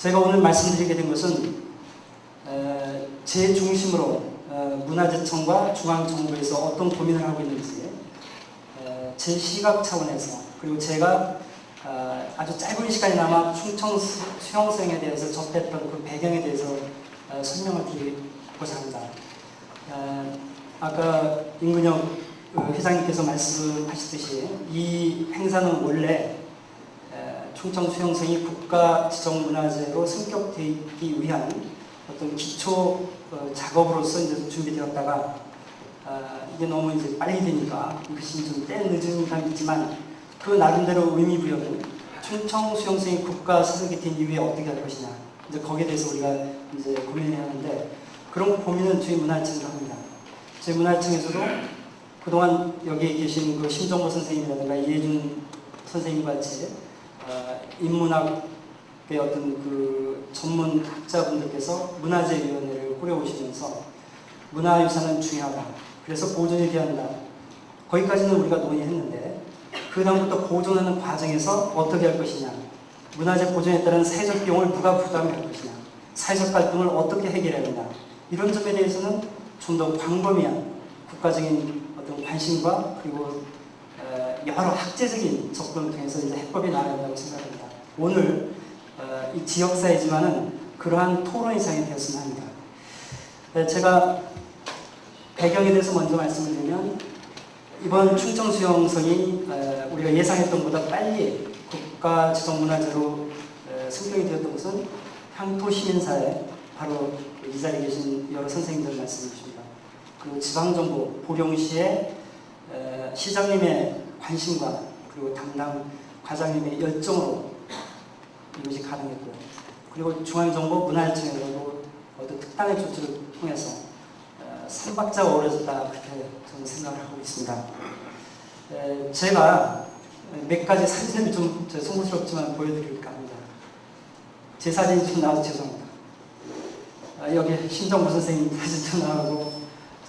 제가 오늘 말씀드리게 된 것은 제 중심으로 문화재청과 중앙정부에서 어떤 고민을 하고 있는지 제 시각 차원에서, 그리고 제가 아주 짧은 시간이나마 충청 수용성에 대해서 접했던 그 배경에 대해서 설명을 드리고자 합니다. 아까 임근혁 회장님께서 말씀하셨듯이 이 행사는 원래 충청 수용성이 국가 지정문화재로 승격되기 위한 어떤 기초 작업으로서 이제 준비되었다가 이게 너무 이제 빨리 되니까 이것이 좀 때 늦은 감이 있지만 그 나름대로 의미부여는 충청 수용성이 국가 사석이 된 이후에 어떻게 할 것이냐, 이제 거기에 대해서 우리가 이제 고민을 하는데, 그런 고민은 저희 문화청에서 합니다. 저희 문화청에서도 그동안 여기 계신 그 심정보 선생님이라든가 이해준 선생님 같이 인문학의 어떤 그 전문 학자분들께서 문화재위원회를 꾸려오시면서 문화유산은 중요하다, 그래서 보존이 되어야 한다, 거기까지는 우리가 논의했는데 그 다음부터 보존하는 과정에서 어떻게 할 것이냐, 문화재 보존에 따른 사회적 비용을 누가 부담할 것이냐, 사회적 갈등을 어떻게 해결해야 하느냐, 이런 점에 대해서는 좀 더 광범위한 국가적인 어떤 관심과 그리고 여러 학제적인 접근을 통해서 이제 해법이 나와야 한다고 생각합니다. 오늘 이 지역사회지만은 그러한 토론회장이 되었으면 합니다. 제가 배경에 대해서 먼저 말씀을 드리면, 이번 충청 수용성이 우리가 예상했던 것보다 빨리 국가 지정문화재로 승격이 되었던 것은 향토 시민사회, 바로 이 자리에 계신 여러 선생님들 말씀해 주십니다. 그리고 지방정부, 보령시의 시장님의 관심과 그리고 담당 과장님의 열정으로 이것이 가능했고요. 그리고 중앙정부 문화재청에서도 어떤 특단의 조치를 통해서 삼박자가 어우러졌다, 그렇게 저는 생각을 하고 있습니다. 제가 몇 가지 사진을 좀 송구스럽지만 보여드릴까 합니다. 제 사진이 좀 나와서 죄송합니다. 여기 심정부 선생님 사진도 나오고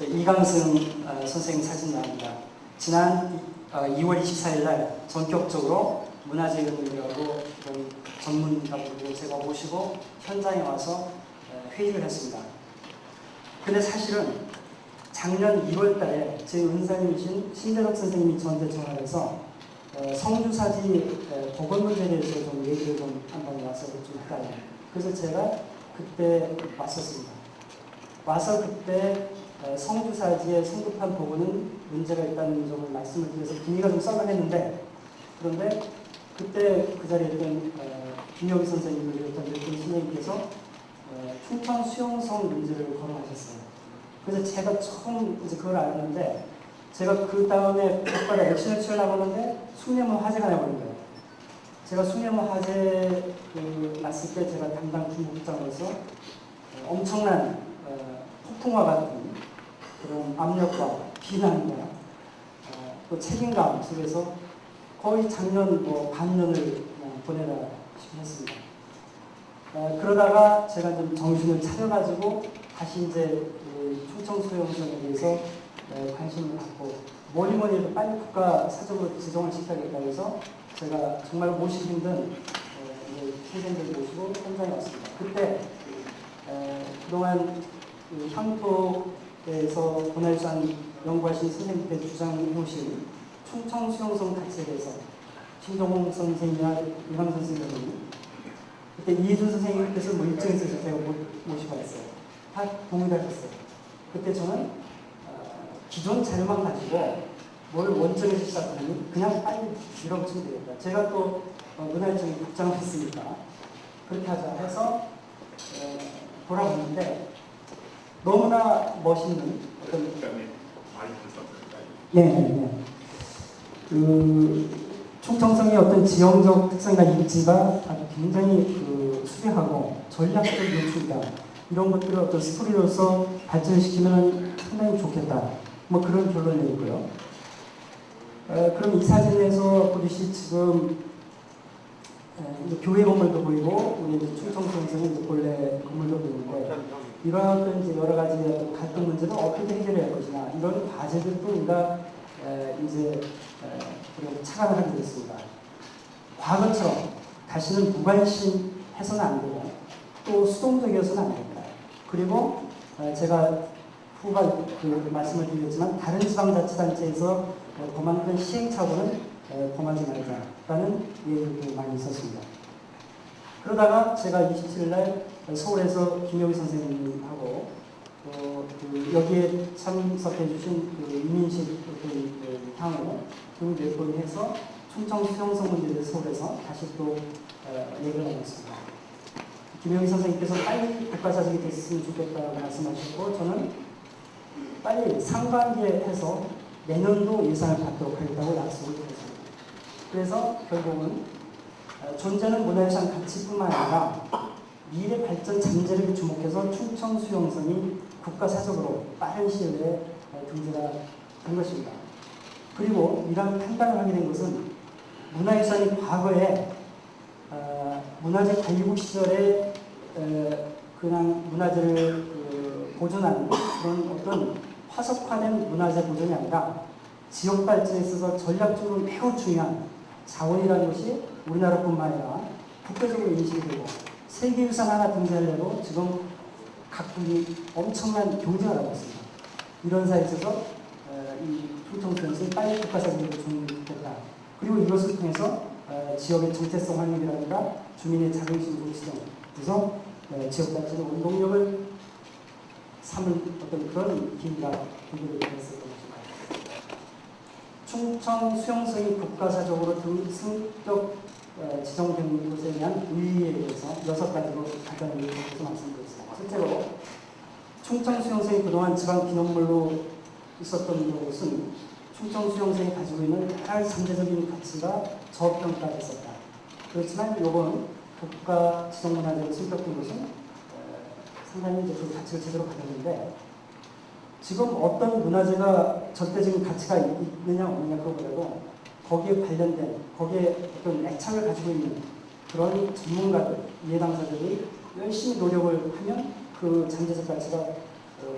이강승 선생님 사진 나옵니다. 지난 2월 24일 날 전격적으로 문화재위원회하고 전문가분들 제가 모시고 현장에 와서 회의를 했습니다. 근데 사실은 작년 1월 달에 제 은사님이신 신대덕 선생님이 저한테 전화해서 성주사지 복원 문제에 대해서 좀 얘기를 좀 한번 와서 좀 해달라. 그래서 제가 그때 왔었습니다. 와서 그때 성주사지의 성급한 복원은 문제가 있다는 점을 말씀을 드려서 분위기가 좀 썰렁했는데, 그런데 그때 그 자리에 있던 김영희 선생님 그리고 던 선생님께서 충청 수용성 문제를 거론하셨어요. 그래서 제가 처음 이제 그걸 알았는데, 제가 그 다음에 곧바로 액션을 취하려고 하는데 숭례문 화재가 나버린 거예요. 제가 숭례문 화재 났을 때 제가 담당 중국장으로서 엄청난 폭풍과 같은 그런 압력과 비난과 또 책임감 속에서 거의 작년 반년을 보내다시피 했습니다. 그러다가 제가 좀 정신을 차려가지고 다시 이제 충청 수용성에 대해서 관심을 갖고 뭐니 해도 빨리 국가 사적으로 지정을 시켜야겠다고 해서 제가 정말 모시기 힘든 선생님들 모시고 현장에 왔습니다. 그때 그동안 향토에서 문화유산 연구하신 선생님께 주장해오신 충청 수용성 가치에 대해서 신동홍 선생님이나 이강 선생님, 그때 이해준 선생님께서 일정에서 제가 모시고 왔어요. 다 동의하셨어요. 그때 저는 기존 자료만 가지고 뭘 원점에서 시작하니 그냥 빨리 밀어붙이면 되겠다. 제가 또 문화유산이 국장을 했으니까 그렇게 하자 해서 돌아봤는데 너무나 멋있는 어떤 충청성의 어떤 지형적 특성이나 입지가 아주 굉장히 수려하고 전략적 요충이다. 이런 것들을 어떤 스토리로서 발전시키면 상당히 좋겠다. 뭐 그런 결론을 내고요. 그럼 이 사진에서 보듯이 지금 교회 건물도 보이고 우리 충청수용성의 본래 건물도 보이는데, 이러한 어떤 이제 여러 가지 어떤 갈등 문제를 어떻게 해결해야 할 것이냐, 이런 과제들도 우리가 이제 착안을 하게 됐습니다. 과거처럼 다시는 무관심 해서는 안 되고 또 수동적이어서는 안 됩니다. 그리고 제가 후가 말씀을 드렸지만 다른 지방자치단체에서 범하는 시행착오는 범하지 말자라는 얘기도 많이 있었습니다. 그러다가 제가 27일 날 서울에서 김용희 선생님하고 여기에 참석해 주신 이민식 향후 등 몇 분이 해서 충청 수용성 문제에 대해서 서울에서 다시 또 얘기를 나눴습니다. 김용희 선생님께서 빨리 국가사직이 됐으면 좋겠다고 말씀하셨고 저는 빨리 상반기에 해서 내년도 예산을 받도록 하겠다고 약속을 드렸습니다. 그래서 결국은 존재는 문화유산 가치뿐만 아니라 미래 발전 잠재력에 주목해서 충청 수용성이 국가사적으로 빠른 시일 내에 등재가 된 것입니다. 그리고 이런 판단을 하게 된 것은 문화유산이 과거에 문화재 관리국 시절에 그냥 문화재를 보존하는 그런 어떤 화석화된 문화재 보존이 아니라 지역 발전에 있어서 전략적으로 매우 중요한 자원이라는 것이 우리나라뿐만 아니라 국제적으로 인식이 되고 세계유산 하나 등재하려고 지금 각국이 엄청난 경쟁을 하고 있습니다. 이런 사회에 있어서 이 충청수용성이 빨리 국가사직으로 준비됐다. 그리고 이것을 통해서 지역의 정체성 활용이라든가 주민의 자긍심 조성, 그래서 지역 발전의 원동력을 삼을 어떤 그런 기회가 되기를 했었던 것입니다. 충청 수용성이 국가사적으로 승격 지정된 것에 대한 의의에 대해서 6가지로 간단히 말씀드리겠습니다. 실제로 충청 수용성이 그동안 지방 기념물로 있었던 것은 충청 수용성이 가지고 있는 여러 잠재적인 가치가 저평가됐었다. 그렇지만 이번 국가 지정문화재로 승격된 것은 상당히 이제 그 가치를 제대로 받았는데 지금 어떤 문화재가 절대적인 가치가 있느냐 없느냐 그거보다도 거기에 관련된 거기에 어떤 애착을 가지고 있는 그런 전문가들, 이해당사자들이 열심히 노력을 하면 그 잠재적 가치가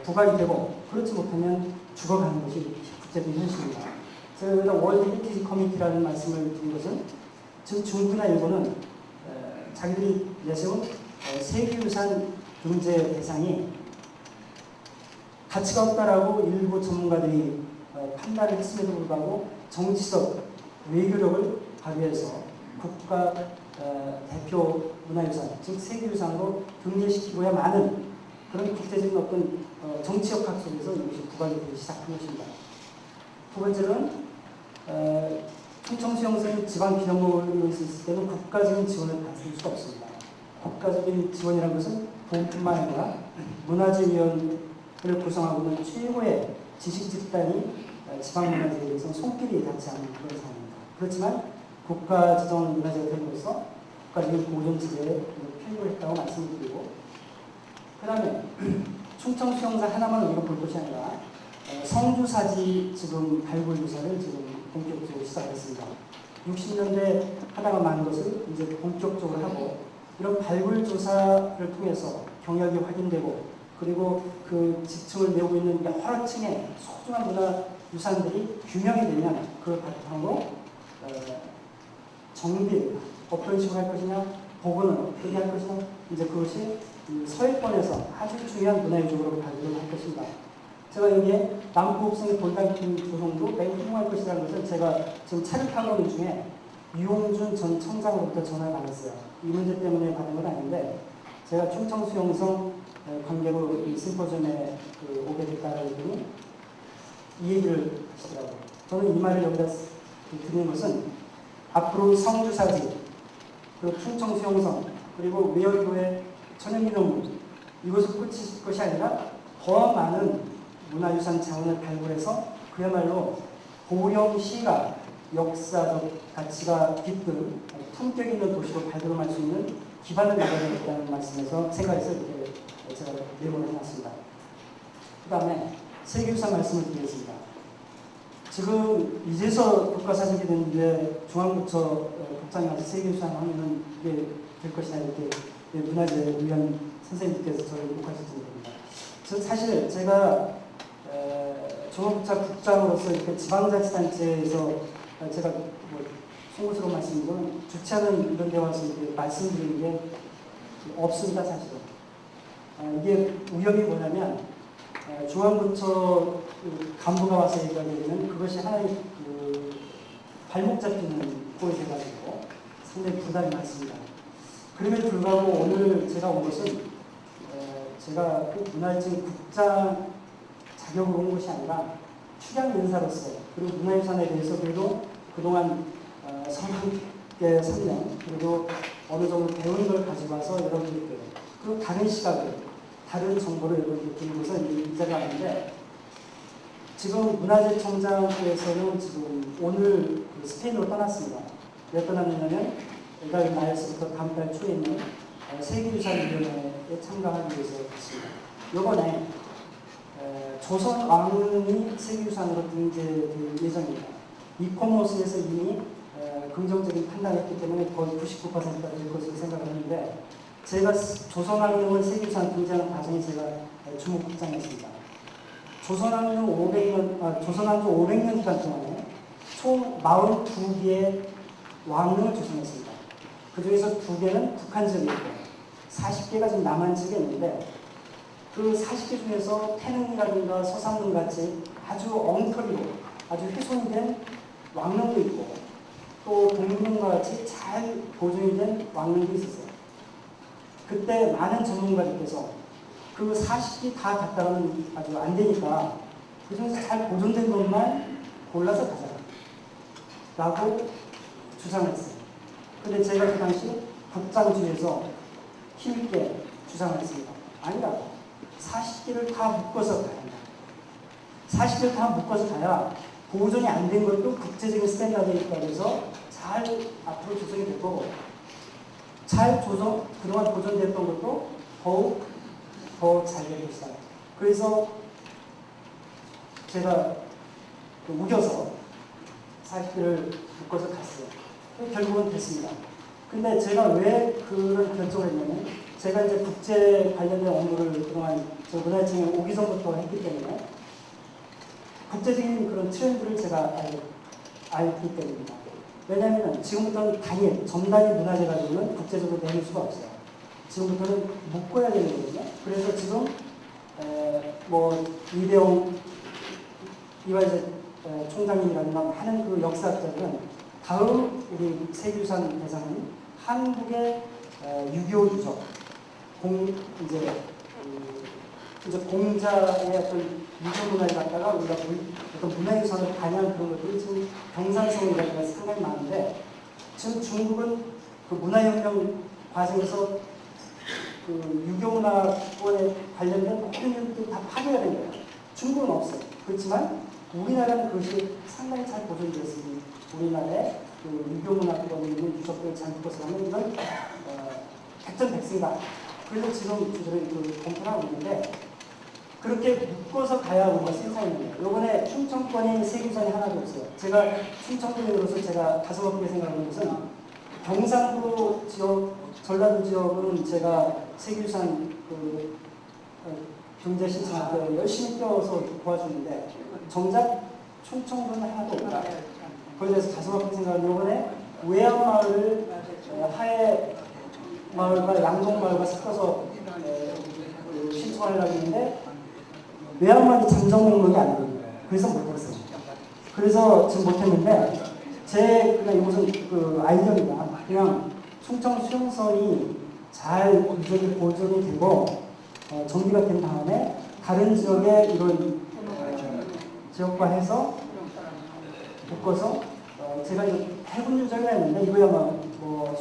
부각이 되고 그렇지 못하면 죽어가는 것이 국제적 현실입니다. 제가 월드 헤리티지 커뮤니티라는 말씀을 드린 것은 지금 중국이나 일본은 자기들이 내세운 세계유산 등재 대상이 가치가 없다라고 일부 전문가들이 판단을 했음에도 불구하고 정치적 외교력을 발휘해서 국가 대표 문화유산, 즉 세계유산으로 등재시키고야 많은 그런 국제적인 어떤 정치적 학 속에서 이것이 부각이 되기 시작한 것입니다. 두 번째는 충청수용성이 지방기념물로 있을 때는 국가적인 지원을 받을 수가 없습니다. 국가적인 지원이라는 것은 보험뿐만 아니라 문화재위원회를 구성하고 있는 최고의 지식 집단이 지방문화재에 대해서 손길이 닿지 않는 그런 상황입니다. 그렇지만 국가지정 문화재가 됨으로써 국가적인 보존지대에 편입을 했다고 말씀을 드리고 그 다음에 충청수용사 하나만 우리가 볼 것이 아니라 성주사지 지금 발굴조사를 지금 본격적으로 시작했습니다. 60년대 하다가 만 것을 이제 본격적으로 하고 이런 발굴조사를 통해서 경력이 확인되고 그리고 그 지층을 메우고 있는 여러 층의 소중한 문화유산들이 규명이 되면 그걸 바탕으로 정비 어떤 식으로 할 것이냐 복원을 어떻게 할 것이냐 이제 그것이 서해권에서 아주 중요한 문화유적으로 발굴을 할 것입니다. 제가 여기에 남부읍성의 돌담길 조성도 매우 훌륭할 것이라는 것을 제가 지금 차를 타고 있는 중에 유홍준 전 청장으로부터 전화를 받았어요. 이 문제 때문에 받은 건 아닌데 제가 충청수용성 관계로 이 심포지엄에 오게 됐다고 했더니 이 얘기를 하시더라고요. 저는 이 말을 여기다 드리는 것은 앞으로 성주사지 그리고 충청수용성 그리고 외월교회 천연기념물 이것을 끝일 것이 아니라 더 많은 문화유산 자원을 발굴해서 그야말로 고령시가 역사적 가치가 깃든 품격 있는 도시로 발돋움할 수 있는 기반을 마련하겠다는 말씀에서 생각해서 이렇게 제가 메모를 해놨습니다. 그 다음에 세계유산 말씀을 드리겠습니다. 지금 이제서 국가사직이 됐는데 중앙부처 국장이 와서 세계유산 하면은 이게 될 것이냐 이렇게 문화재위원 선생님께서 저를 욕하셨던 겁니다. 사실 제가 중앙부처 국장으로서 이렇게 지방자치단체에서 제가 뭐 송구스러운 말씀이지만 주최하는 이런 데 와서 이렇게 말씀드리는 게 없습니다, 사실은. 이게 우연이 뭐냐면 중앙부처 간부가 와서 얘기하게 되면 그것이 하나의 발목 잡히는 꼴이 돼가지고 상당히 부담이 많습니다. 그럼에도 불구하고 오늘 제가 온 것은 제가 그 문화유산 국장 자격으로 온 것이 아니라 출양 인사로서 그리고 문화유산에 대해서 그래도 그동안 3년 그리고 어느 정도 배운 걸 가지고 와서 여러분들께 그리고 다른 시각을 다른 정보를 여러분들께 드리기 위해서 이 자리가 왔는데 지금 문화재청장께서는 지금 오늘 스페인으로 떠났습니다. 왜 떠났느냐면 이달 말에서부터 다음 달 초에 있는 세계유산위원회에 참가하기 위해서 갔습니다. 이번에 조선 왕릉이 세계유산으로 등재될 예정입니다. 이코모스에서 이미 긍정적인 판단을 했기 때문에 거의 99%가 될 것으로 생각을 했는데 제가 조선 왕릉을 세계유산 등재하는 과정에 제가 주목국장이었습니다. 조선 왕릉 500년 기간 동안에 총 42개의 왕릉을 조성했습니다. 그 중에서 2개는 북한 지역에 있고 40개가 지금 남한 지역에 있는데 그 40개 중에서 태릉이라든가 서산릉 같이 아주 엉터리로 아주 훼손이 된 왕릉도 있고 또 동릉과 같이 잘 보존이 된 왕릉도 있었어요. 그때 많은 전문가들께서 그 40개 다 갖다가는 아주 안 되니까 그 중에서 잘 보존된 것만 골라서 가자 라고 주장을 했어요. 근데 제가 그 당시 국장주에서 힘있게 주장을 했습니다. 아니다. 40개를 다 묶어서 가야 한다. 40개를 다 묶어서 가야 보존이 안 된 것도 국제적인 스탠다드에 있다고 해서 잘 앞으로 조성이 될 거고 잘 그동안 보존됐던 것도 더욱 더 잘 될 것이다. 그래서 제가 우겨서 40개를 묶어서 갔어요. 결국은 됐습니다. 근데 제가 왜 그런 결정을 했냐면 제가 이제 국제 관련된 업무를 그동안 저 문화유산에 오기 전부터 했기 때문에 국제적인 그런 트렌드를 제가 알기 때문입니다. 왜냐하면 지금부터는 전단위 문화재 가지고는 국제적으로 내릴 수가 없어요. 지금부터는 묶어야 되는 거거든요. 그래서 지금 이화재 총장님이라든가 많은 그 역사학자들은 다음 우리 세계유산 대상은 한국의 6.25 유적, 이제 공자의 어떤 유적 문화를 갖다가 우리가 어떤 문화유산을 반영한 그런 것들이 지금 경산성이라든가 상당히 많은데 지금 중국은 그 문화혁명 과정에서 그 유교문화권에 관련된 모든 것들이 다 파괴가 된 거예요. 중국은 없어요. 그렇지만 우리나라는 그것이 상당히 잘 보존되었으니 우리나라의 그 유교문화권에 있는 유적들을 잘 묶어서 하면 이건 백전백승이다. 그래서 지금 저들이 그 검토를 하고 있는데 그렇게 묶어서 가야 우리가 생산이 있는 거예요. 이번에 충청권이 세계유산이 하나도 없어요. 제가 충청권으로서 제가 가슴 아프게 생각하는 것은 경상도 지역, 전라도 지역은 제가 세계유산 경제 신청할 때 열심히 뛰어서 도와주는데 정작 충청도는 하나도 없다. 거기에 대해서 가슴 아프게 생각하는 이번에 외양마을을 하해 마을과 양동마을과 섞어서 신청하려고 했는데 외양마을이 잠정 목록이 아니거든요. 그래서 못했어요. 그래서 지금 못했는데 그냥 이것은 그 아이디어입니다. 그냥 충청 수용선이 잘 유적이 보존이 되고 정비가 된 다음에 다른 지역에 이런 지역과 해서 묶어서 제가 이제 해군 유적이라 했는데 이거야 뭐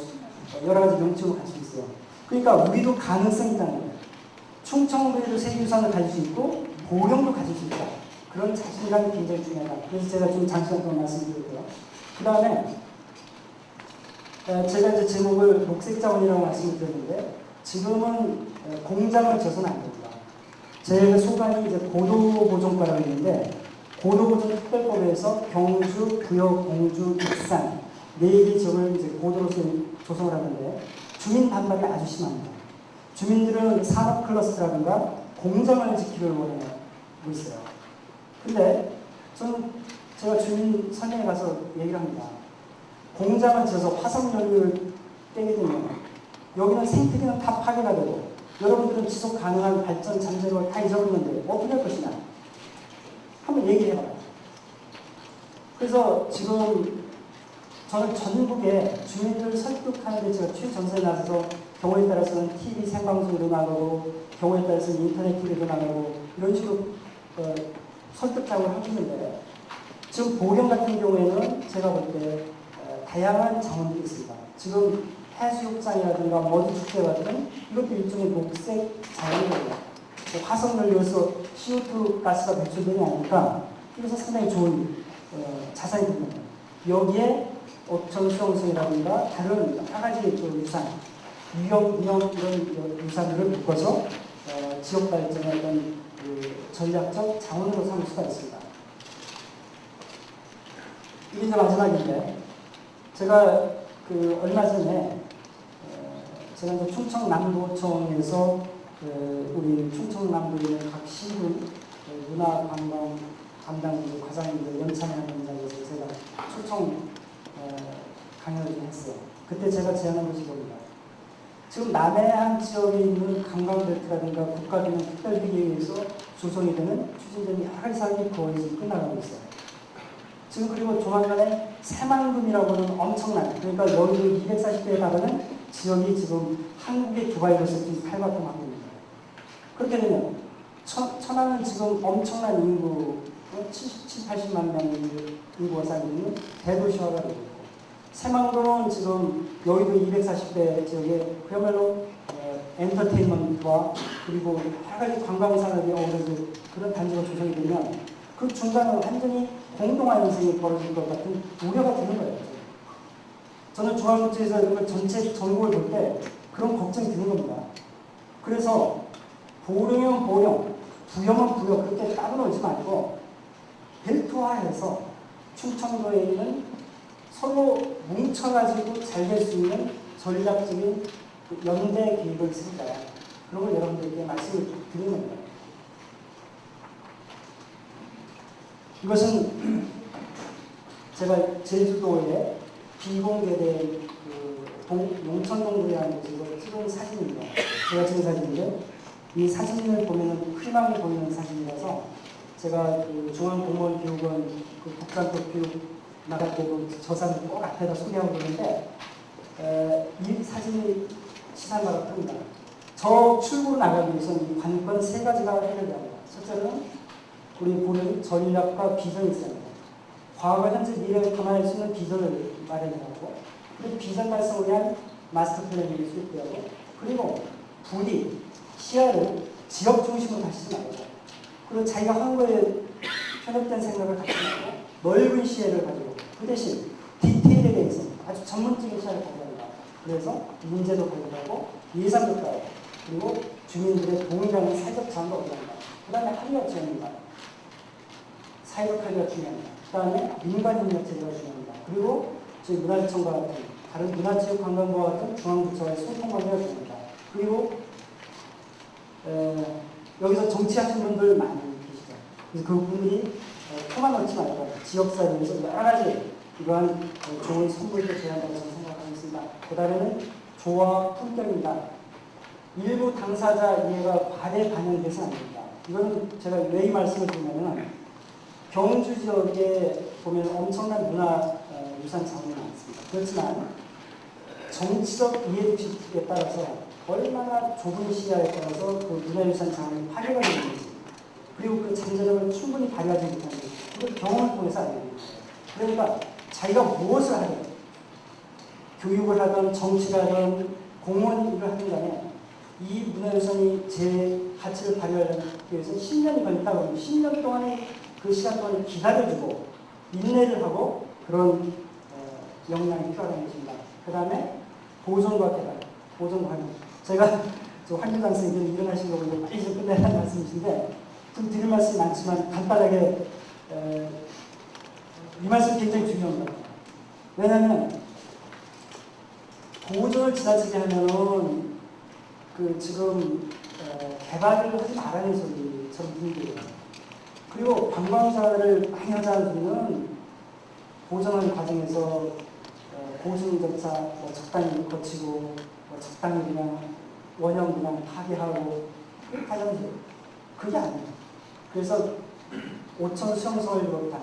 여러 가지 명칭으로 갈 수 있어요. 그러니까 우리도 가능성이 있다는 거예요. 충청도에도 세계유산을 가질 수 있고 보령도 가질 수 있다. 그런 자신감이 굉장히 중요하다. 그래서 제가 좀 잠시만 더 말씀드릴게요. 그 다음에 제가 이제 제목을 녹색자원이라고 말씀드렸는데 지금은 공장을 지어서는 안 됩니다. 제 소관이 이제 고도보존과라고 있는데 고도보존특별법에서 경주, 부여, 공주, 익산 4개 지역을 이제 고도로서 조성을 하는데 주민 반발이 아주 심합니다. 주민들은 산업 클러스터라든가 공장을 지키기를 원하고 있어요. 근데 제가 주민 설명에 가서 얘기를 합니다. 공장을 지어서 화석연료를 떼게 되면 여기는 생태계는 다 파괴가 되고 여러분들은 지속 가능한 발전 잠재력을 다 잊어버렸는데 어떻게 할 것이냐. 한번 얘기해봐요. 그래서 지금 저는 전국에 주민들을 설득하는 데 제가 최전선에 나서서 경우에 따라서는 TV 생방송으로 나가고 경우에 따라서는 인터넷 TV로 나가고 이런 식으로 설득 작업을 하고 있는데 지금 보령 같은 경우에는 제가 볼 때 다양한 자원들이 있습니다. 지금 해수욕장이라든가 머드축제 같은 이것도 일종의 녹색 자원이거든요. 화석을 이용해서 CO2 가스가 배출되지 않으니까 그래서 상당히 좋은 자산이 됩니다. 여기에 어촌 수용성이라든가 다른 여러 가지 그 유산, 유형 이런 유산들을 묶어서 지역 발전의 어떤 그 전략적 자원으로 삼을 수가 있습니다. 이게 이제 마지막인데 제가 그 얼마 전에 제가 이제 충청남도청에서 우리 충청남도에 있는 각 신분 문화관광 담당들, 과장님들 연찬하는 자리에서 제가 초청 강연을 좀 했어요. 그때 제가 제안한 것이 뭡니다. 지금 남해안 지역에 있는 관광벨트라든가 국가기능 특별회의에서 조성이 되는 추진되는 여러 가지 사항이 거의 지금 끝나가고 있어요. 지금 그리고 조만간에 새만금이라고 하는 엄청난, 그러니까 여의도 240개에 달하는 지역이 지금 한국의 두바이로서 지금 팔바꿈하고 있는 거예요. 그렇게 되면 천안은 지금 엄청난 인구 77, 80만 명의 인구가 살고 있는 대도시화가 되고 있고 새만금은 지금 여의도 240대 지역에 그야말로 엔터테인먼트와 그리고 여러 가지 관광산업이 어우러진 그런 단지가 조성이 되면 그 중간에 완전히 공동화 현상이 벌어질 것 같은 우려가 드는 거예요. 저는 중앙국제에서 이런 걸 전체 전국을 볼 때 그런 걱정이 드는 겁니다. 그래서 보령은 보령, 부여는 부여 그렇게 따로 놓지 말고 벨트화해서 충청도에 있는 서로 뭉쳐가지고 잘 될 수 있는 전략적인 연대 계획을 세우자. 그런 걸 여러분들께 말씀을 드리는 겁니다. 이것은 제가 제주도에 비공개된 용천동굴이라는 곳에서 찍은 사진입니다. 제가 찍은 사진인데 이 사진을 보면 희망이 보이는 사진이라서 제가 그 중앙공무원교육원 그 북한법 교육 나갈 때도 저 사진을 꼭 앞에다 소개하고 그러는데 이 사진이 시상가가 큽니다. 저 출구로 나가기 위해서는 이 관건 세 가지가 해결됩니다. 첫째는 우리 보는 전략과 비전이 있어야 합니다. 과거, 현재, 미래를 감안할 수 있는 비전을 마련하고 그리고 비전 달성을 위한 마스터 플랜을 수립하고 그리고 부디 시야를 지역 중심으로 가시지 말고 그리고 자기가 한 거에 편협된 생각을 갖지 말고 넓은 시야를 가지고 그 대신 디테일에 대해서 아주 전문적인 시야를 가져야 합니다. 그래서 문제도 가져가고 예산도 가고 그리고 주민들의 동의라는 사회적 자원도 얻어갑니다. 그 다음에 합의가 중요합니다. 사회적 합의가 중요합니다. 그 다음에 민간협력 제도가 중요합니다. 그리고 저희 문화재청과 같은 다른 문화체육관광부와 같은 중앙부처와의 소통관계가 중요합니다. 그리고 여기서 정치하시는 분들 많이 계시죠. 그래서 그분들이 표만 넣지 말고 지역사회에 대해서 여러 가지 이러한 좋은 선물도 줘야 한다고 저는 생각하고 있습니다. 그 다음에는 조화 품격입니다. 일부 당사자 이해가 과대 반영돼서는 안 됩니다. 이거는 제가 왜 이 말씀을 드리냐면 경주 지역에 보면 엄청난 문화 유산 자원이 많습니다. 그렇지만 정치적 이해도식에 따라서 얼마나 좁은 시야에 따라서 그 문화유산 자원이 파괴가 되는지 그리고 그 잠재력을 충분히 발휘하지 못하는지 그걸 경험을 통해서 알게 됩니다. 그러니까 자기가 무엇을 하든 교육을 하든 정치를 하든 공무원 일을 하든 간에 이 문화유산이 제 가치를 발휘하기 위해서 10년이 걸린다고 하면 10년 동안의 그 시간 동안에 기다려주고 인내를 하고 그런 역량이 필요하다는 것입니다. 그 다음에 보존과 개발, 보존과 활용. 제가 황교장 선생님이 일어나신 거 보고 빨리 좀 끝내라는 말씀이신데 좀 드릴 말씀이 많지만 간단하게 이 말씀이 굉장히 중요합니다. 왜냐하면 보존을 지나치게 하면은 그 지금 개발을 하지 말라는 소리처럼 들리고요. 그리고 관광사를 많이 하자는 소리는 보존하는 과정에서 보증 절차 적당히 거치고 적당히 그냥 원형 그냥 파괴하고 하는데 그게 아니에요. 그래서 오천 수용소를 비롯한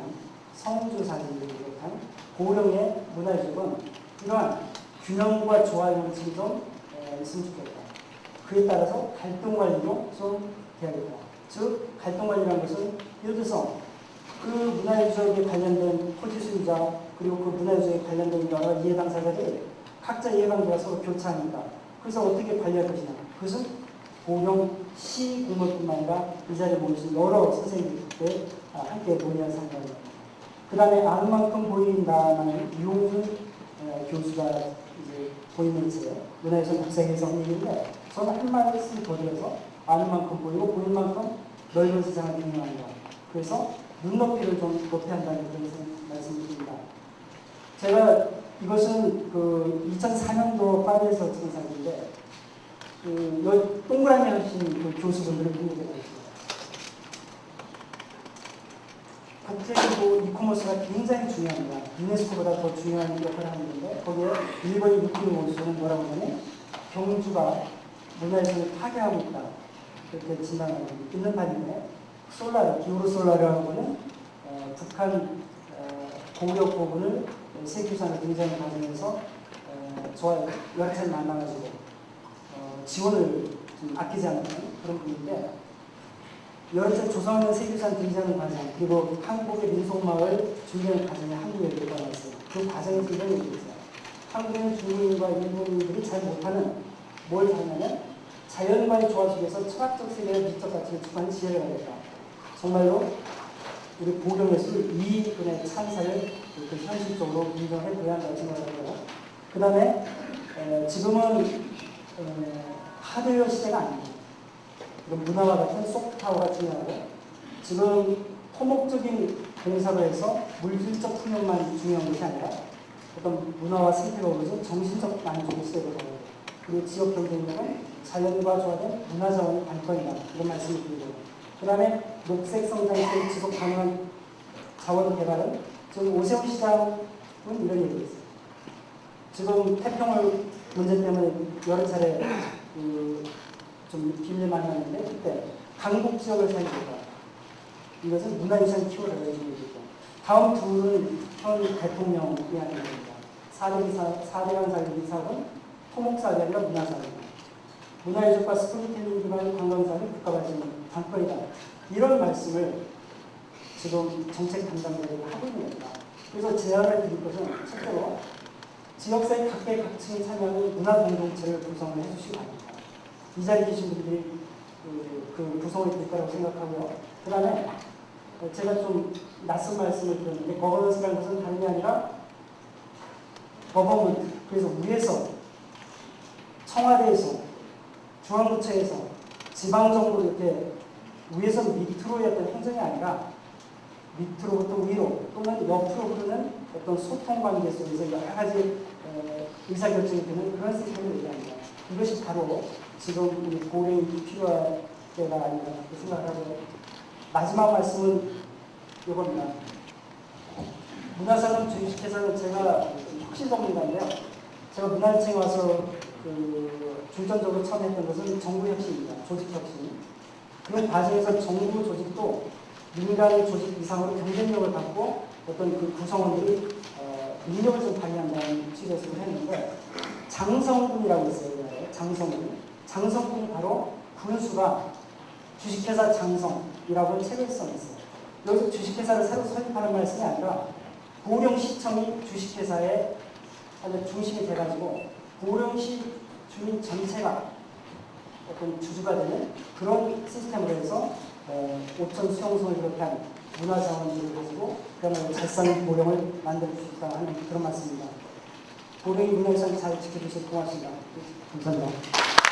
성주 사진을 비롯한 고령의 문화유적은 이러한 균형과 조화 형식이 좀 있으면 좋겠다. 그에 따라서 갈등 관리도 좀 돼야겠다. 즉 갈등 관리라는 것은 예를 들어서 그 문화유적에 관련된 토지 소유자 그리고 그 문화유적에 관련된 여러 이해 당사자들이 각자 이해관계가 서로 교차합니다. 그래서 어떻게 관리할 것이냐. 그것은 고령시 공무원뿐만 아니라 이 자리에 모이신 여러 선생님들께 함께 논의할 상황입니다. 그 다음에 아는 만큼 보인다는 이용준 교수가 이제 보이는 제 문화유적 국세에서 한 얘기인데 저는 한 말씀 더 드려서 아는 만큼 보이고 보이는 만큼 넓은 세상을 경영한다. 그래서 눈높이를 좀 높여야 한다는 그런 말씀을 드립니다. 제가 이것은 그 2004년도 파리에서 찍은 사진인데 그 동그라미 하신 그 교수분들을 보게 되었습니다. 국제기구 이코머스가 굉장히 중요합니다. 유네스코보다 더 중요한 역할을 하는 건데 거기에 일본이 느끼는 모습은 뭐라고 하냐면 경주가 문화유산을 파괴하고 있다. 그렇게 진단하고 있는 반면에 솔라르, 기후로 솔라르라는 거는 북한 공격 부분을 세계유산을 굉장히 가지면서 저와 여러 차례 만나가지고 지원을 좀 아끼지 않는 그런 분인데 여러 차례 조성하는 세계유산 등장하는 과정 그리고 한국의 민속마을 준비하는 과정에 한국에 들어갔어요. 그 과정에서 이런 얘기를 했어요. 한국인 중국인과 일본인들이 잘 못하는 뭘 하냐면 자연과의 조화 속에서 철학적 세계의 미적 가치를 추구하는 지혜를 가졌다. 정말로 우리 고령예술 이분의 찬사를 이렇게 현실적으로 인정해 보여야 한다고 생각하고요. 그 다음에 지금은 하드웨어 시대가 아닙니다. 문화와 같은 소프트파워가 중요하고 지금 토목적인 공사로 해서 물질적 풍요만 중요한 것이 아니라 어떤 문화와 생태가 어우러져 정신적 만족을 세우고 그리고 지역 경쟁력은 자연과 조화된 문화자원의 관건이다. 이런 말씀을 드리고 그 다음에 녹색 성장의 지속 가능한 자원 개발은 지금 오세훈 시장은 이런 얘기를 했어요. 지금 태평을 문제 때문에 여러 차례 좀 비밀 만났는데 그때 강북 지역을 살리겠다. 이것은 문화유산 키워라고 해주는 얘기죠. 다음 둘은 현 대통령이 하는 겁니다. 4대강 살리기 사업은 토목사업이 아니라 문화사업입니다. 문화유적과 스토리텔링 기반 관광사업이 국가발전 관건이다. 이런 말씀을 지금 정책 담당자들이 하고 있는 겁니다. 그래서 제안을 드릴 것은 첫째로 지역사회 각계각층이 참여하는 문화공동체를 구성을 해주시기 바랍니다. 이 자리에 계신 분들이 그 구성이 될 거라고 생각하고요. 그 다음에 제가 좀 낯선 말씀을 드렸는데 거버넌스라는 것은 다름이 아니라 거버먼트 그래서 위에서 청와대에서 중앙부처에서 지방정부로 이렇게 위에서 밑으로의 어떤 행정이 아니라 밑으로부터 위로 또는 옆으로 흐르는 어떤 소통관계 속에서 여러 가지 의사결정이 되는 그런 시스템을 얘기합니다. 이것이 바로 지금 우리 고령이 필요할 때가 아닌가 생각을 하고 마지막 말씀은 이겁니다. 문화산업 주식회사는 제가 혁신 전문가인데요. 제가 문화유청에 와서 중점적으로 처음 했던 것은 정부혁신입니다. 조직혁신. 그 과정에서 정부 조직도 민간 조직 이상으로 경쟁력을 갖고 어떤 그 구성원들이 능력을 좀 발휘한다는 취지에서 했는데 장성군이라고 있어요. 장성군. 장성군이 바로 군수가 주식회사 장성이라고 책을 써냈어요. 여기서 주식회사를 새로 설립하는 말씀이 아니라 고령시청이 주식회사의 아주 중심이 돼가지고 고령시 주민 전체가 어떤 주주가 되는 그런 시스템으로 해서 5천 수용소를 비롯한 문화자원들을 가지고 그야말로 잘사는 고령을 만들어 주시다 하는 그런 말씀입니다. 고령이 문화유산 잘 지켜주셔서 고맙습니다. 감사합니다.